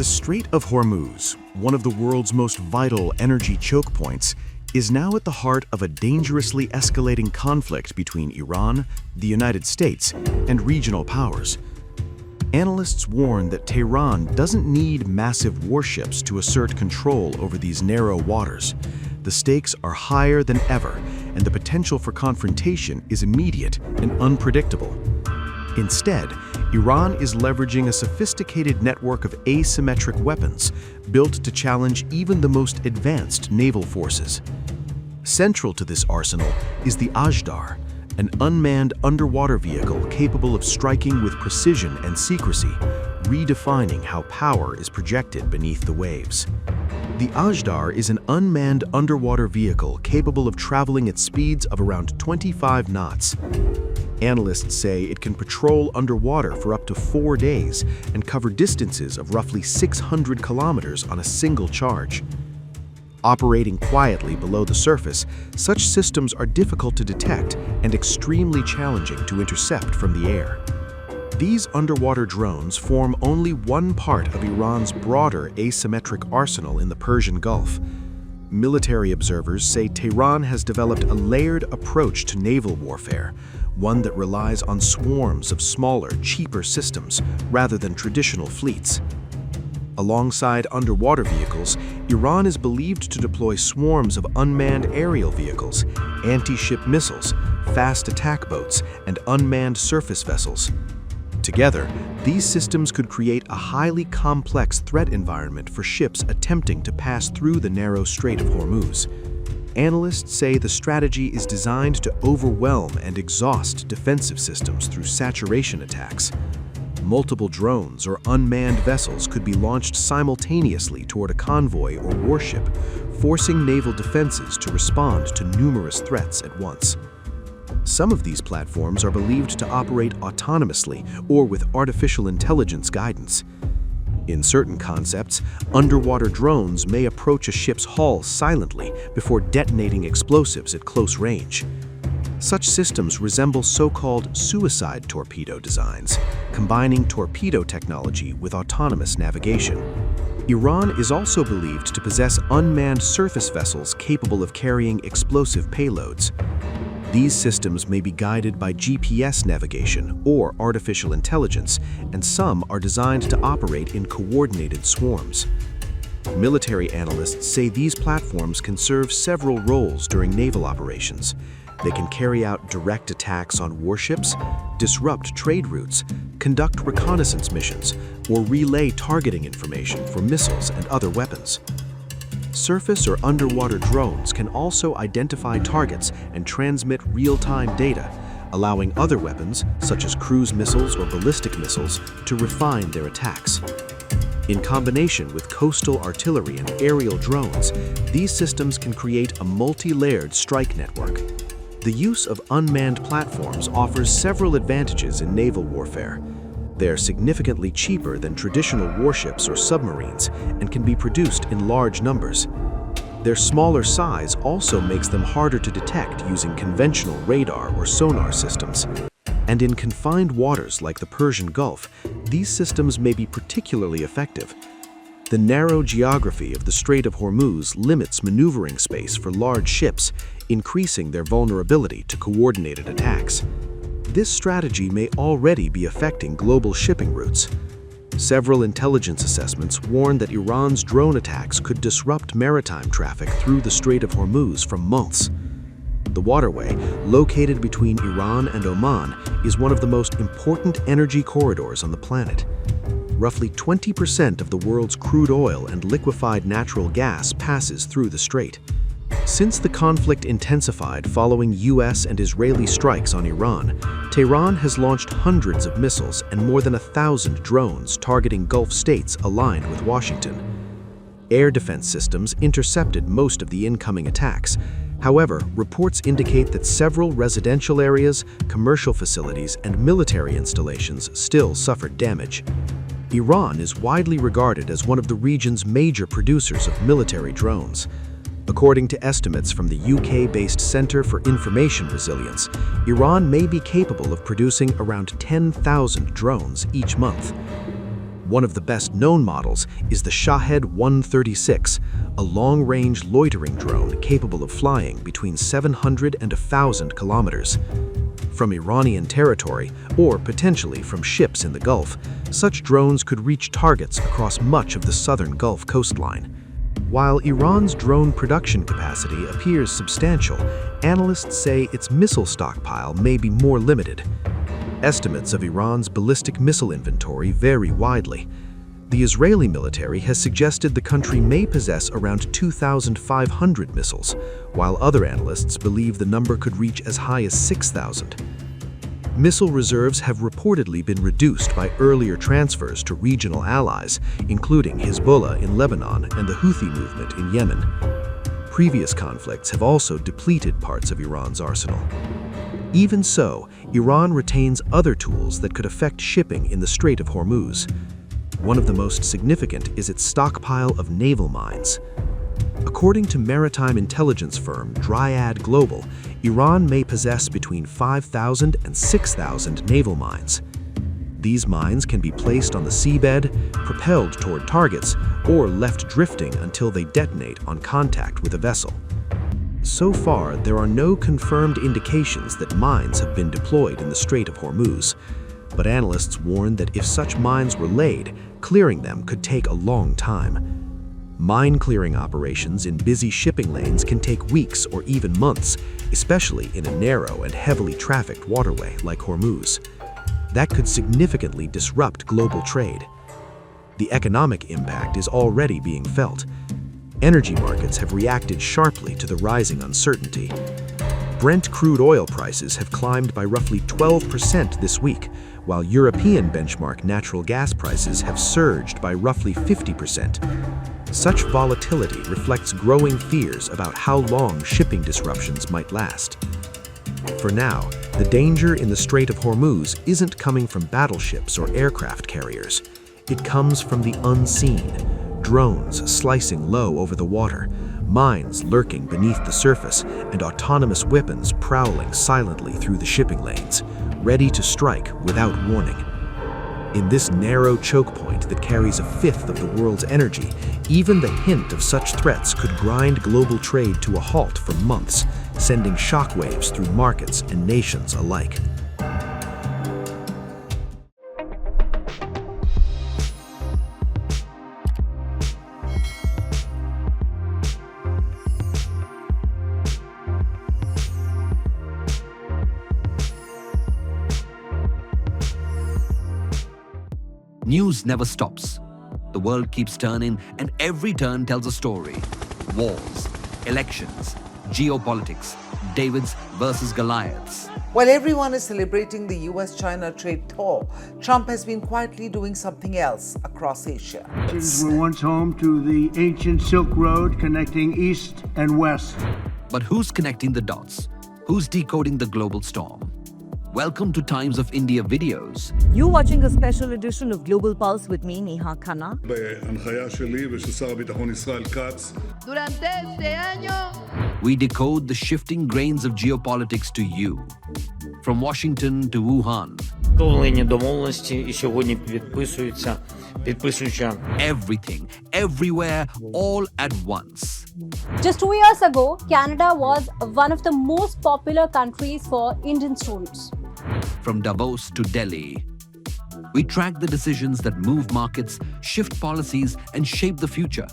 The Strait of Hormuz, one of the world's most vital energy choke points, is now at the heart of a dangerously escalating conflict between Iran, the United States, and regional powers. Analysts warn that Tehran doesn't need massive warships to assert control over these narrow waters. The stakes are higher than ever, and the potential for confrontation is immediate and unpredictable. Instead, Iran is leveraging a sophisticated network of asymmetric weapons built to challenge even the most advanced naval forces. Central to this arsenal is the Azhdar, an unmanned underwater vehicle capable of striking with precision and secrecy, redefining how power is projected beneath the waves. The Azhdar is an unmanned underwater vehicle capable of traveling at speeds of around 25 knots. Analysts say it can patrol underwater for up to 4 days and cover distances of roughly 600 kilometers on a single charge. Operating quietly below the surface, such systems are difficult to detect and extremely challenging to intercept from the air. These underwater drones form only one part of Iran's broader asymmetric arsenal in the Persian Gulf. Military observers say Tehran has developed a layered approach to naval warfare, one that relies on swarms of smaller, cheaper systems rather than traditional fleets. Alongside underwater vehicles, Iran is believed to deploy swarms of unmanned aerial vehicles, anti-ship missiles, fast attack boats, and unmanned surface vessels. Together, these systems could create a highly complex threat environment for ships attempting to pass through the narrow Strait of Hormuz. Analysts say the strategy is designed to overwhelm and exhaust defensive systems through saturation attacks. Multiple drones or unmanned vessels could be launched simultaneously toward a convoy or warship, forcing naval defenses to respond to numerous threats at once. Some of these platforms are believed to operate autonomously or with artificial intelligence guidance. In certain concepts, underwater drones may approach a ship's hull silently before detonating explosives at close range. Such systems resemble so-called suicide torpedo designs, combining torpedo technology with autonomous navigation. Iran is also believed to possess unmanned surface vessels capable of carrying explosive payloads. These systems may be guided by GPS navigation or artificial intelligence, and some are designed to operate in coordinated swarms. Military analysts say these platforms can serve several roles during naval operations. They can carry out direct attacks on warships, disrupt trade routes, conduct reconnaissance missions, or relay targeting information for missiles and other weapons. Surface or underwater drones can also identify targets and transmit real-time data, allowing other weapons, such as cruise missiles or ballistic missiles, to refine their attacks. In combination with coastal artillery and aerial drones, these systems can create a multi-layered strike network. The use of unmanned platforms offers several advantages in naval warfare. They are significantly cheaper than traditional warships or submarines and can be produced in large numbers. Their smaller size also makes them harder to detect using conventional radar or sonar systems. And in confined waters like the Persian Gulf, these systems may be particularly effective. The narrow geography of the Strait of Hormuz limits maneuvering space for large ships, increasing their vulnerability to coordinated attacks. This strategy may already be affecting global shipping routes. Several intelligence assessments warn that Iran's drone attacks could disrupt maritime traffic through the Strait of Hormuz for months. The waterway, located between Iran and Oman, is one of the most important energy corridors on the planet. Roughly 20% of the world's crude oil and liquefied natural gas passes through the strait. Since the conflict intensified following US and Israeli strikes on Iran, Tehran has launched hundreds of missiles and more than 1,000 drones targeting Gulf states aligned with Washington. Air defense systems intercepted most of the incoming attacks. However, reports indicate that several residential areas, commercial facilities, and military installations still suffered damage. Iran is widely regarded as one of the region's major producers of military drones. According to estimates from the UK-based Center for Information Resilience, Iran may be capable of producing around 10,000 drones each month. One of the best-known models is the Shahed 136, a long-range loitering drone capable of flying between 700 and 1,000 kilometers. From Iranian territory, or potentially from ships in the Gulf, such drones could reach targets across much of the southern Gulf coastline. While Iran's drone production capacity appears substantial, analysts say its missile stockpile may be more limited. Estimates of Iran's ballistic missile inventory vary widely. The Israeli military has suggested the country may possess around 2,500 missiles, while other analysts believe the number could reach as high as 6,000. Missile reserves have reportedly been reduced by earlier transfers to regional allies, including Hezbollah in Lebanon and the Houthi movement in Yemen. Previous conflicts have also depleted parts of Iran's arsenal. Even so, Iran retains other tools that could affect shipping in the Strait of Hormuz. One of the most significant is its stockpile of naval mines. According to maritime intelligence firm Dryad Global, Iran may possess between 5,000 and 6,000 naval mines. These mines can be placed on the seabed, propelled toward targets, or left drifting until they detonate on contact with a vessel. So far, there are no confirmed indications that mines have been deployed in the Strait of Hormuz, but analysts warn that if such mines were laid, clearing them could take a long time. Mine clearing operations in busy shipping lanes can take weeks or even months, especially in a narrow and heavily trafficked waterway like Hormuz. That could significantly disrupt global trade. The economic impact is already being felt. Energy markets have reacted sharply to the rising uncertainty. Brent crude oil prices have climbed by roughly 12% this week, while European benchmark natural gas prices have surged by roughly 50%. Such volatility reflects growing fears about how long shipping disruptions might last. For now, the danger in the Strait of Hormuz isn't coming from battleships or aircraft carriers. It comes from the unseen: drones slicing low over the water, mines lurking beneath the surface, and autonomous weapons prowling silently through the shipping lanes, ready to strike without warning. In this narrow choke point that carries a fifth of the world's energy, even the hint of such threats could grind global trade to a halt for months, sending shockwaves through markets and nations alike. News never stops. The world keeps turning, and every turn tells a story. Wars, elections, geopolitics, Davids versus Goliaths. While everyone is celebrating the US-China trade thaw, Trump has been quietly doing something else across Asia. These were once home to the ancient Silk Road connecting east and west. But who's connecting the dots? Who's decoding the global storm? Welcome to Times of India videos. You're watching a special edition of Global Pulse with me, Neha Khanna. בהנחיה שלי ושל שר הביטחון ישראל כץ. Durante este año, We decode the shifting grains of geopolitics to you. From Washington to Wuhan. Встановлені домовленості і сьогодні підписуються. Everything, everywhere, all at once. Just 2 years ago, Canada was one of the most popular countries for Indian students. From Davos to Delhi, we track the decisions that move markets, shift policies, and shape the future.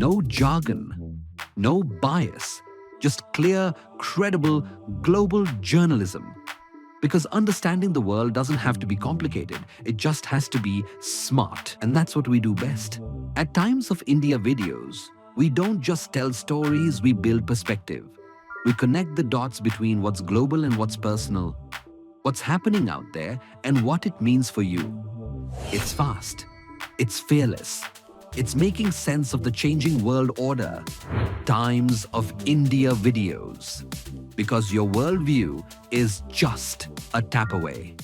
No jargon, no bias, just clear, credible, global journalism. Because understanding the world doesn't have to be complicated, it just has to be smart. And that's what we do best. At Times of India videos, we don't just tell stories, we build perspective. We connect the dots between what's global and what's personal, what's happening out there, and what it means for you. It's fast. It's fearless. It's making sense of the changing world order. Times of India videos. Because your worldview is just a tap away.